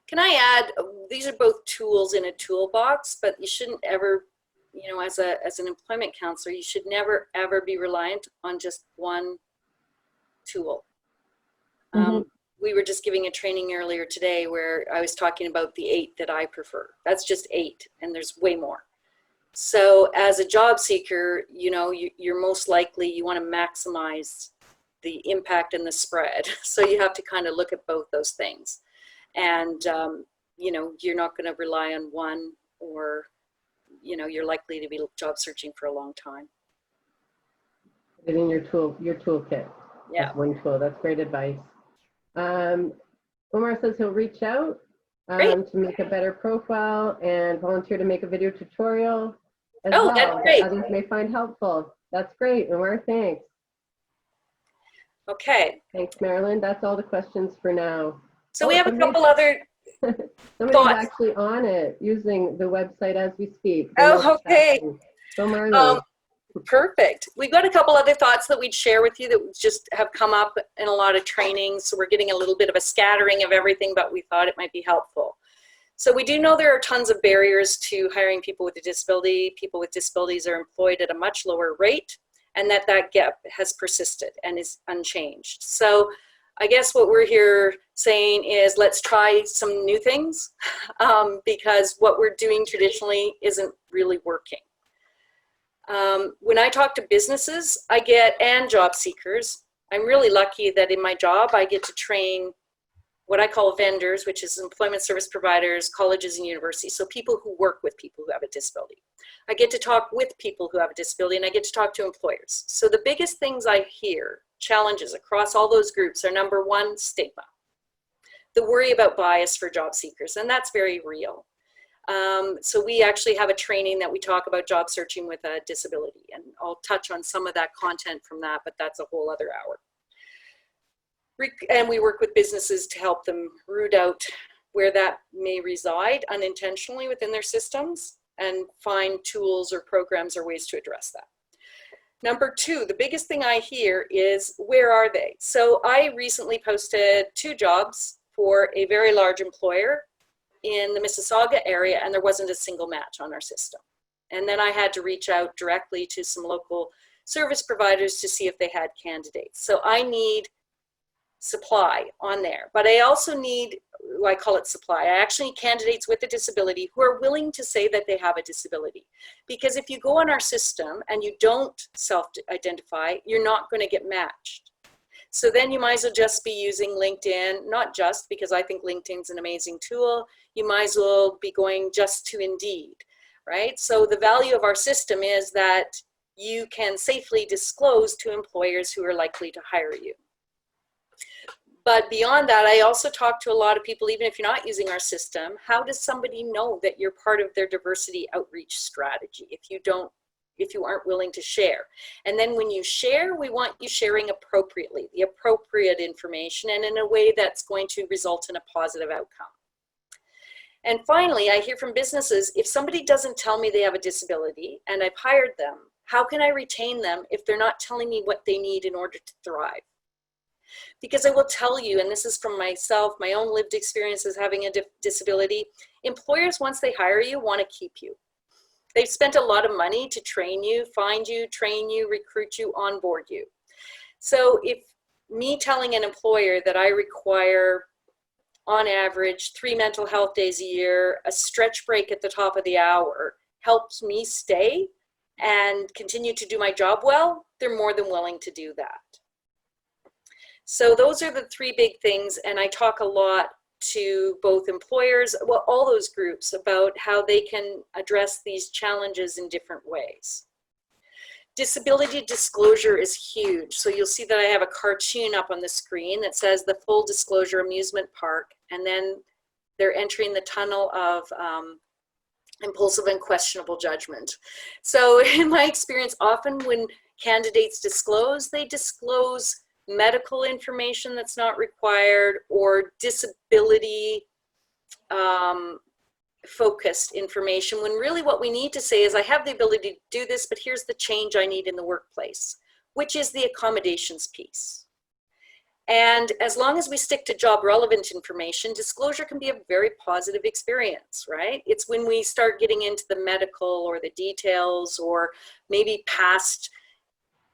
Can I add, these are both tools in a toolbox, but you shouldn't ever, you know, as an employment counselor, you should never ever be reliant on just one tool. We were just giving a training earlier today where I was talking about the 8 that I prefer. That's just 8, and there's way more. So as a job seeker, you know, you're most likely, you want to maximize the impact and the spread. So you have to kind of look at both those things. And, you know, you're not going to rely on one, or, you know, you're likely to be job searching for a long time. Put it in your toolkit. Yeah. That's one tool. That's great advice. Omar says he'll reach out to make a better profile and volunteer to make a video tutorial as well that's great. that others may find helpful. That's great, Omar. Thanks. Okay. Thanks, Marilyn. That's all the questions for now. So we have a couple other Somebody's actually on it using the website as we speak. Oh, okay. So Marley. Perfect. We've got a couple other thoughts that we'd share with you that just have come up in a lot of trainings. So we're getting a little bit of a scattering of everything, but we thought it might be helpful. So we do know there are tons of barriers to hiring people with a disability. People with disabilities are employed at a much lower rate, and that gap has persisted and is unchanged. So I guess what we're here saying is let's try some new things because what we're doing traditionally isn't really working. When I talk to businesses, and job seekers, I'm really lucky that in my job, I get to train what I call vendors, which is employment service providers, colleges and universities. So people who work with people who have a disability. I get to talk with people who have a disability, and I get to talk to employers. So the biggest things I hear, challenges across all those groups, are number one, stigma. The worry about bias for job seekers, and that's very real. So we actually have a training that we talk about job searching with a disability, and I'll touch on some of that content from that, but that's a whole other hour. And we work with businesses to help them root out where that may reside unintentionally within their systems and find tools or programs or ways to address that. Number two, the biggest thing I hear is, where are they? So I recently posted 2 jobs for a very large employer in the Mississauga area, and there wasn't a single match on our system. And then I had to reach out directly to some local service providers to see if they had candidates. So I need supply on there, but I also need, well, I call it supply. I actually need candidates with a disability who are willing to say that they have a disability. Because if you go on our system and you don't self-identify, you're not going to get matched. So then you might as well just be using LinkedIn, not just because I think LinkedIn's an amazing tool. You might as well be going just to Indeed, right? So the value of our system is that you can safely disclose to employers who are likely to hire you. But beyond that, I also talk to a lot of people, even if you're not using our system, how does somebody know that you're part of their diversity outreach strategy if you aren't willing to share? And then when you share, we want you sharing appropriately, the appropriate information, and in a way that's going to result in a positive outcome. And finally, I hear from businesses, if somebody doesn't tell me they have a disability and I've hired them, how can I retain them if they're not telling me what they need in order to thrive? Because I will tell you, and this is from myself, my own lived experience as having a disability, employers, once they hire you, want to keep you. They've spent a lot of money to train you, find you, train you, recruit you, onboard you. So if me telling an employer that I require, on average, 3 mental health days a year, a stretch break at the top of the hour, helps me stay and continue to do my job well, they're more than willing to do that. So those are the 3 big things, and I talk a lot to both employers, well, all those groups, about how they can address these challenges in different ways. Disability disclosure is huge. So you'll see that I have a cartoon up on the screen that says the full disclosure amusement park, and then they're entering the tunnel of impulsive and questionable judgment. So in my experience, often when candidates disclose, they disclose medical information that's not required or disability focused information, when really what we need to say is, I have the ability to do this, but here's the change I need in the workplace, which is the accommodations piece. And as long as we stick to job relevant information, disclosure can be a very positive experience, right? It's when we start getting into the medical or the details or maybe past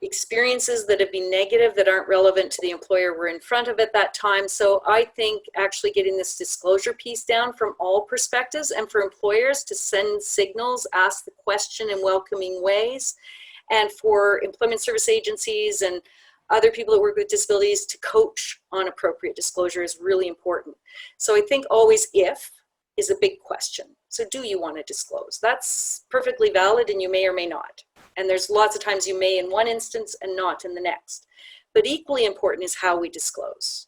experiences that have been negative that aren't relevant to the employer we're in front of at that time. So I think actually getting this disclosure piece down from all perspectives, and for employers to send signals, ask the question in welcoming ways, and for employment service agencies and other people that work with disabilities to coach on appropriate disclosure is really important. So I think always if is a big question. So do you want to disclose? That's perfectly valid, and you may or may not. And there's lots of times you may in one instance and not in the next. But equally important is how we disclose.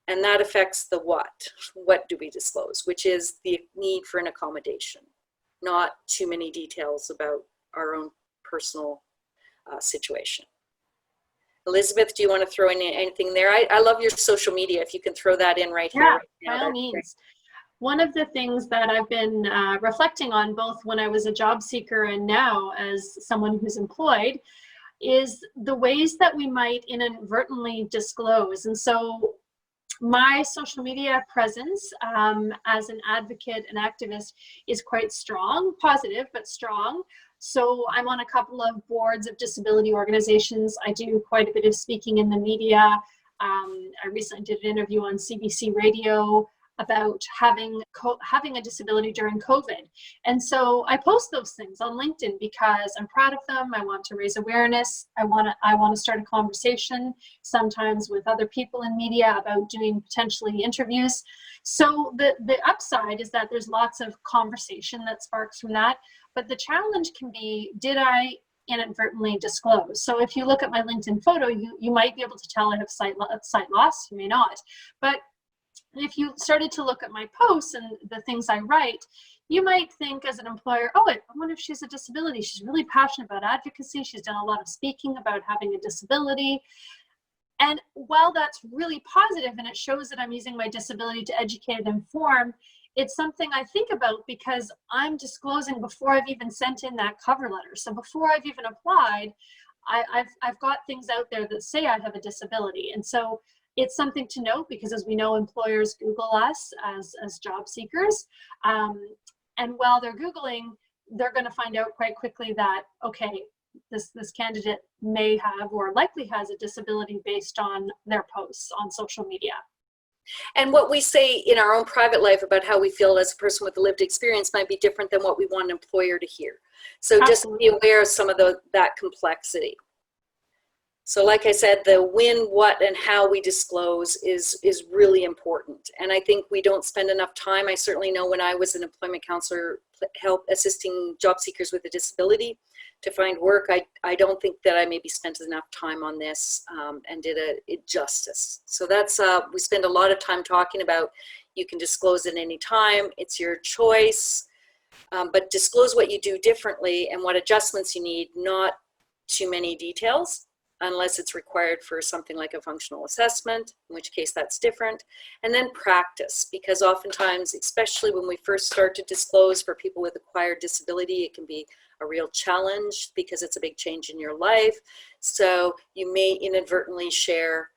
And that affects the what. What do we disclose? Which is the need for an accommodation, not too many details about our own personal situation. Elizabeth, do you want to throw in anything there? I love your social media. If you can throw that in right here. Yeah, by all means. One of the things that I've been reflecting on, both when I was a job seeker and now as someone who's employed, is the ways that we might inadvertently disclose. And so my social media presence as an advocate and activist is quite strong, positive, but strong. So I'm on a couple of boards of disability organizations. I do quite a bit of speaking in the media. I recently did an interview on CBC Radio about having a disability during COVID. And so I post those things on LinkedIn because I'm proud of them. I want to raise awareness. I want to start a conversation, sometimes with other people in media, about doing potentially interviews. So the upside is that there's lots of conversation that sparks from that. But the challenge can be, did I inadvertently disclose? So if you look at my LinkedIn photo, you might be able to tell I have sight loss, you may not. But if you started to look at my posts and the things I write, you might think as an employer, oh, I wonder if she has a disability. She's really passionate about advocacy. She's done a lot of speaking about having a disability. And while that's really positive and it shows that I'm using my disability to educate and inform, it's something I think about because I'm disclosing before I've even sent in that cover letter. So before I've even applied, I've got things out there that say I have a disability. And so it's something to note because, as we know, employers Google us as job seekers. And while they're Googling, they're going to find out quite quickly that, okay, this candidate may have or likely has a disability based on their posts on social media. And what we say in our own private life about how we feel as a person with a lived experience might be different than what we want an employer to hear. So just be aware of some of that complexity. So like I said, the when, what, and how we disclose is really important. And I think we don't spend enough time. I certainly know when I was an employment counselor assisting job seekers with a disability to find work, I don't think that I maybe spent enough time on this and did it justice. So that's, we spend a lot of time talking about you can disclose at any time, it's your choice, but disclose what you do differently and what adjustments you need, not too many details, unless it's required for something like a functional assessment, in which case that's different. And then practice, because oftentimes, especially when we first start to disclose for people with acquired disability, it can be a real challenge because it's a big change in your life. So you may inadvertently share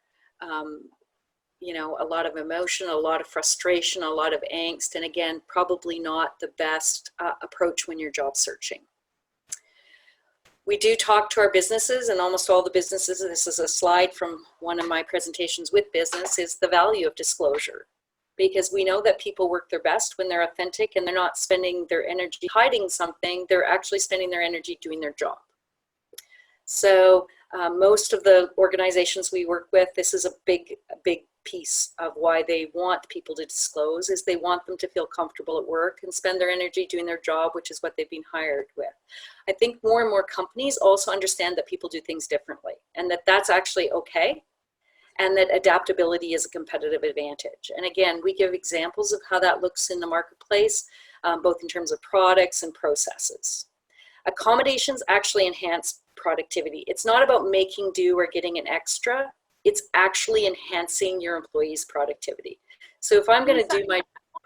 you know, a lot of emotion, a lot of frustration, a lot of angst, and again, probably not the best approach when you're job searching. We do talk to our businesses, and almost all the businesses, this is a slide from one of my presentations with business, is the value of disclosure. Because we know that people work their best when they're authentic and they're not spending their energy hiding something, they're actually spending their energy doing their job. So most of the organizations we work with, this is a big piece of why they want people to disclose, is they want them to feel comfortable at work and spend their energy doing their job, which is what they've been hired with. I think more and more companies also understand that people do things differently and that that's actually okay, and that adaptability is a competitive advantage. And again, we give examples of how that looks in the marketplace, both in terms of products and processes. Accommodations actually enhance productivity. It's not about making do or getting an extra. It's actually enhancing your employees' productivity. So if I'm going to do my,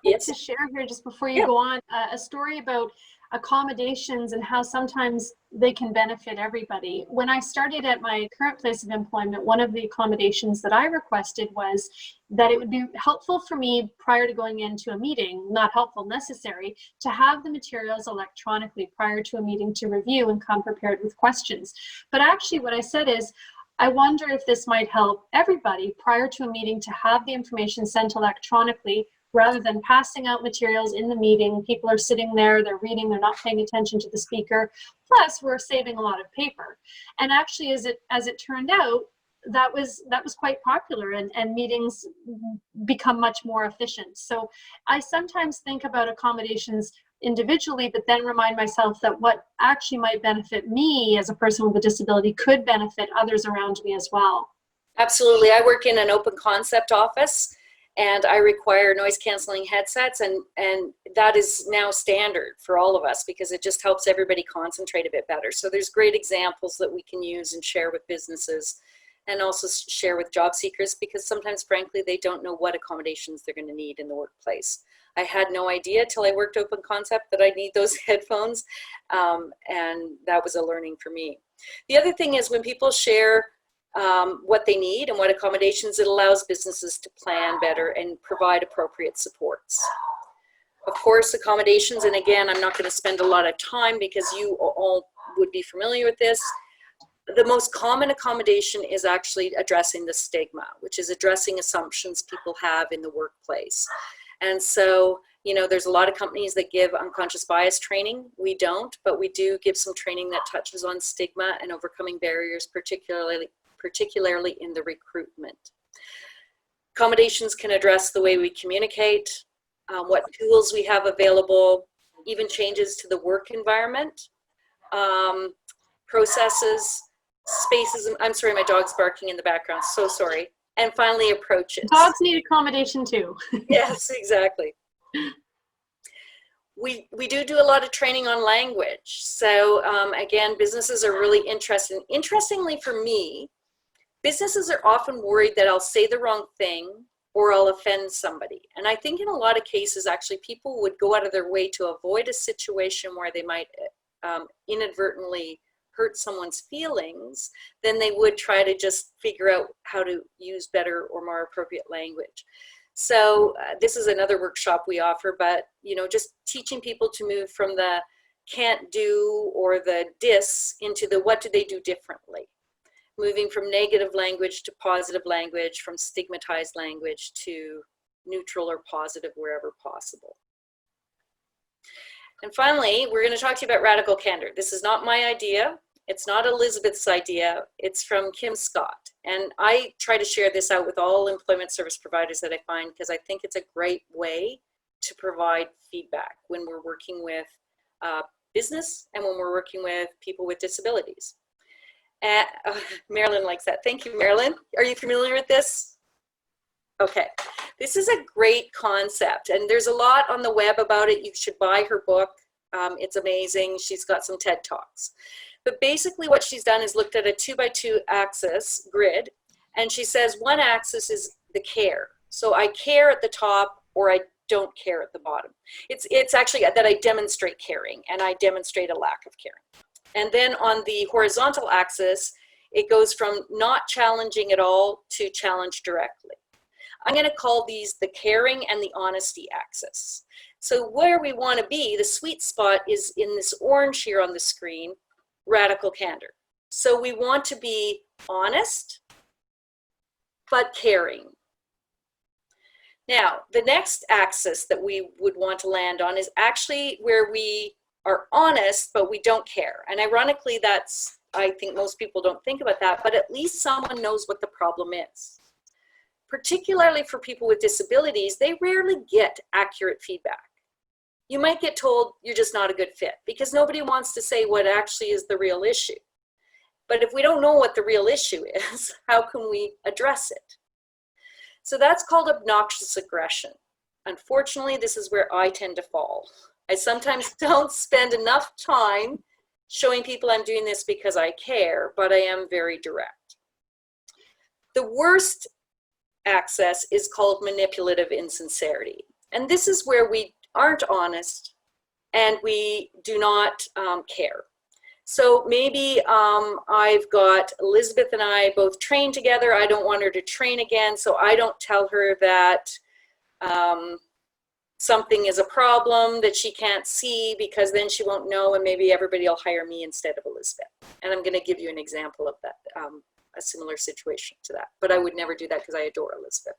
to share here just before you go on, a story about accommodations and how sometimes they can benefit everybody. When I started at my current place of employment, one of the accommodations that I requested was that it would be helpful for me prior to going into a meeting, not helpful, necessary, to have the materials electronically prior to a meeting to review and come prepared with questions. But actually what I said is, I wonder if this might help everybody prior to a meeting to have the information sent electronically rather than passing out materials in the meeting. People are sitting there, they're reading, they're not paying attention to the speaker. Plus, we're saving a lot of paper. And actually, as it turned out, that was quite popular, and meetings become much more efficient. So I sometimes think about accommodations individually, but then remind myself that what actually might benefit me as a person with a disability could benefit others around me as well. Absolutely. I work in an open concept office, and I require noise canceling headsets, and that is now standard for all of us because it just helps everybody concentrate a bit better. So there's great examples that we can use and share with businesses and also share with job seekers, because sometimes, frankly, they don't know what accommodations they're going to need in the workplace. I had no idea till I worked open concept that I'd need those headphones, and that was a learning for me. The other thing is when people share what they need and what accommodations, it allows businesses to plan better and provide appropriate supports. Of course, accommodations, and again, I'm not going to spend a lot of time because you all would be familiar with this. The most common accommodation is actually addressing the stigma, which is addressing assumptions people have in the workplace. And so, you know, there's a lot of companies that give unconscious bias training. We don't, but we do give some training that touches on stigma and overcoming barriers, particularly in the recruitment. Accommodations can address the way we communicate, what tools we have available, even changes to the work environment, processes, spaces. I'm sorry, my dog's barking in the background, so sorry. And finally, approaches. Dogs need accommodation too. Yes, exactly. We do a lot of training on language. So again, businesses are really interested. Interestingly for me, businesses are often worried that I'll say the wrong thing or I'll offend somebody. And I think in a lot of cases, actually, people would go out of their way to avoid a situation where they might inadvertently hurt someone's feelings, then they would try to just figure out how to use better or more appropriate language. So this is another workshop we offer, but you know, just teaching people to move from the can't do, or the dis into the what do they do differently. Moving from negative language to positive language, from stigmatized language to neutral or positive wherever possible. And finally, we're going to talk to you about radical candor. This is not my idea. It's not Elizabeth's idea. It's from Kim Scott. And I try to share this out with all employment service providers that I find, because I think it's a great way to provide feedback when we're working with business and when we're working with people with disabilities. Marilyn likes that. Thank you, Marilyn. Are you familiar with this? Okay. This is a great concept, and there's a lot on the web about it. You should buy her book. It's amazing. She's got some TED Talks. But basically what she's done is looked at a 2x2 axis grid, and she says one axis is the care. So I care at the top, or I don't care at the bottom. It's actually that I demonstrate caring, and I demonstrate a lack of caring. And then on the horizontal axis, it goes from not challenging at all to challenge directly. I'm going to call these the caring and the honesty axis. So where we want to be, the sweet spot is in this orange here on the screen, radical candor. So we want to be honest, but caring. Now, the next axis that we would want to land on is actually where we are honest, but we don't care. And ironically, that's, I think most people don't think about that, but at least someone knows what the problem is. Particularly for people with disabilities, they rarely get accurate feedback. You might get told you're just not a good fit, because nobody wants to say what actually is the real issue. But if we don't know what the real issue is, how can we address it? So that's called obnoxious aggression. Unfortunately, this is where I tend to fall. I sometimes don't spend enough time showing people I'm doing this because I care, but I am very direct. The worst access is called manipulative insincerity. And this is where we aren't honest and we do not care. So maybe I've got Elizabeth and I both trained together. I don't want her to train again, so I don't tell her that something is a problem that she can't see, because then she won't know, and maybe everybody will hire me instead of Elizabeth. And I'm going to give you an example of that, a similar situation to that. But I would never do that because I adore Elizabeth.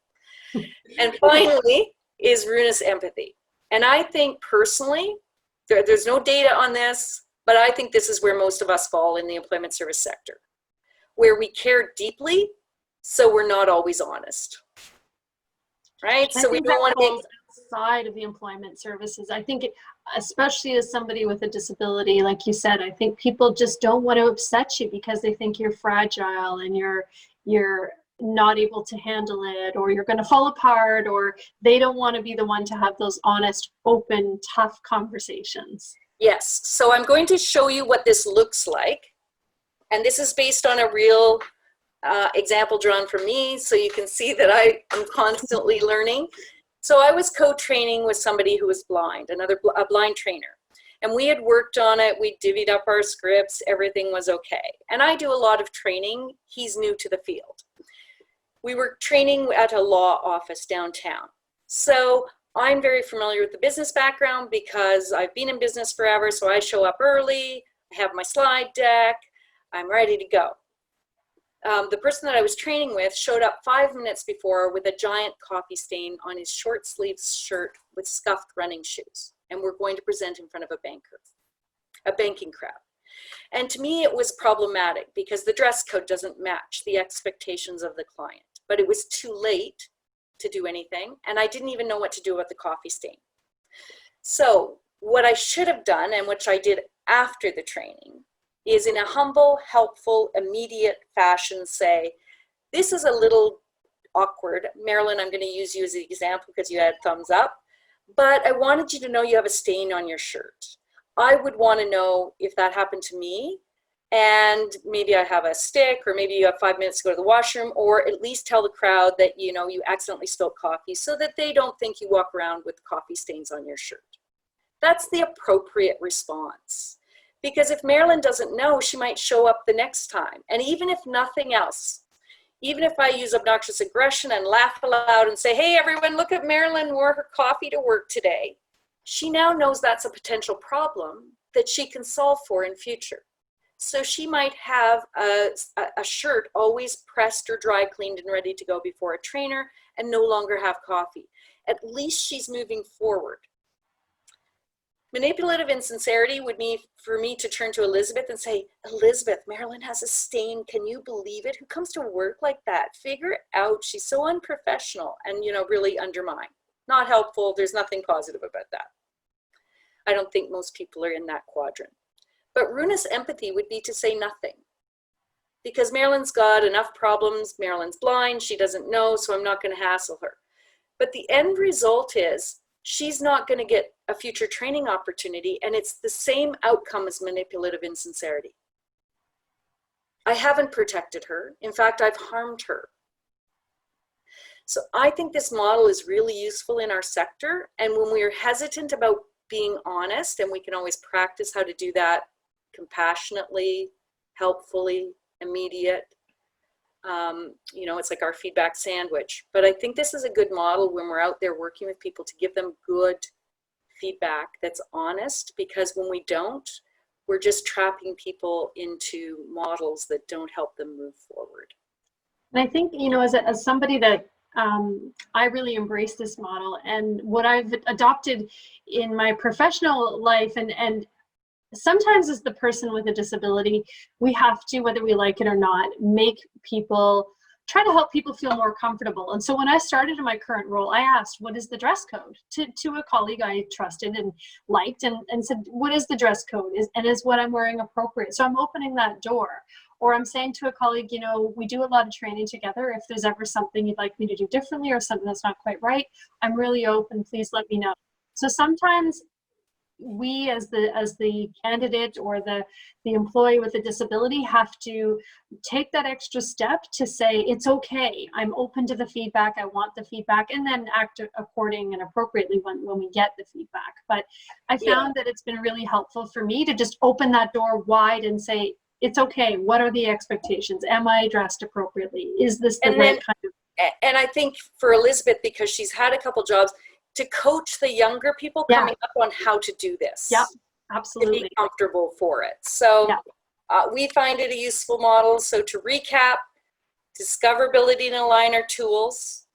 And finally is ruinous empathy. And I think personally, there's no data on this, but I think this is where most of us fall in the employment service sector, where we care deeply, so we're not always honest. Right? So we don't want to be outside of the employment services. I think, especially as somebody with a disability, like you said, I think people just don't want to upset you because they think you're fragile and you're not able to handle it, or you're going to fall apart, or they don't want to be the one to have those honest, open, tough conversations. Yes. So I'm going to show you what this looks like. And this is based on a real example drawn from me, so you can see that I am constantly learning. So I was co-training with somebody who was blind, a blind trainer. And we had worked on it, we divvied up our scripts, everything was okay. And I do a lot of training, he's new to the field. We were training at a law office downtown. So I'm very familiar with the business background because I've been in business forever, so I show up early, I have my slide deck, I'm ready to go. The person that I was training with showed up 5 minutes before with a giant coffee stain on his short sleeves shirt with scuffed running shoes. And we're going to present in front of a banking crowd. And to me, it was problematic because the dress code doesn't match the expectations of the client. But it was too late to do anything, and I didn't even know what to do about the coffee stain. So what I should have done, and which I did after the training, is in a humble, helpful, immediate fashion say, this is a little awkward. Marilyn, I'm going to use you as an example because you had thumbs up, but I wanted you to know you have a stain on your shirt. I would want to know if that happened to me, and maybe I have a stick, or maybe you have 5 minutes to go to the washroom, or at least tell the crowd that you accidentally spilled coffee so that they don't think you walk around with coffee stains on your shirt. That's the appropriate response. Because if Marilyn doesn't know, she might show up the next time. And even if nothing else, even if I use obnoxious aggression and laugh aloud and say, hey, everyone, look at Marilyn wore her coffee to work today. She now knows that's a potential problem, that she can solve for in future. So she might have a shirt always pressed or dry cleaned and ready to go before a trainer and no longer have coffee. At least she's moving forward. Manipulative insincerity would mean for me to turn to Elizabeth and say, Elizabeth, Marilyn has a stain. Can you believe it? Who comes to work like that? Figure it out. She's so unprofessional, and, you know, really undermine. Not helpful. There's nothing positive about that. I don't think most people are in that quadrant. But ruinous empathy would be to say nothing. Because Marilyn's got enough problems. Marilyn's blind. She doesn't know, so I'm not going to hassle her. But the end result is she's not going to get a future training opportunity, and it's the same outcome as manipulative insincerity. I haven't protected her. In fact, I've harmed her. So I think this model is really useful in our sector, and when we are hesitant about being honest, and we can always practice how to do that compassionately, helpfully, immediate, you know, it's like our feedback sandwich. But I think this is a good model when we're out there working with people to give them good feedback that's honest, because when we don't, we're just trapping people into models that don't help them move forward. And I think, you know, as somebody that I really embrace this model, and what I've adopted in my professional life, and sometimes as the person with a disability, we have to, whether we like it or not, try to help people feel more comfortable. And so when I started in my current role, I asked, what is the dress code? To a colleague I trusted and liked, and said, what is the dress code? Is what I'm wearing appropriate? So I'm opening that door. Or I'm saying to a colleague, you know, we do a lot of training together. If there's ever something you'd like me to do differently or something that's not quite right, I'm really open. Please let me know. So sometimes we as the candidate or the employee with a disability have to take that extra step to say, it's okay, I'm open to the feedback, I want the feedback, and then act according and appropriately when we get the feedback. But I found that it's been really helpful for me to just open that door wide and say, it's okay, what are the expectations? Am I dressed appropriately? Is this the right kind of... And I think for Elizabeth, because she's had a couple jobs, to coach the younger people coming up on how to do this. Yeah, absolutely. To be comfortable for it. So we find it a useful model. So to recap, discoverability and aligner tools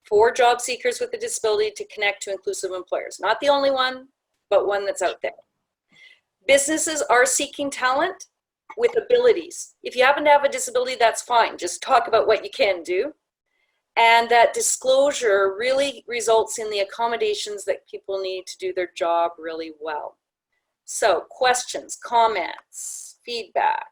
for job seekers with a disability to connect to inclusive employers. Not the only one, but one that's out there. Businesses are seeking talent with abilities. If you happen to have a disability, that's fine. Just talk about what you can do. And that disclosure really results in the accommodations that people need to do their job really well. So questions, comments, feedback.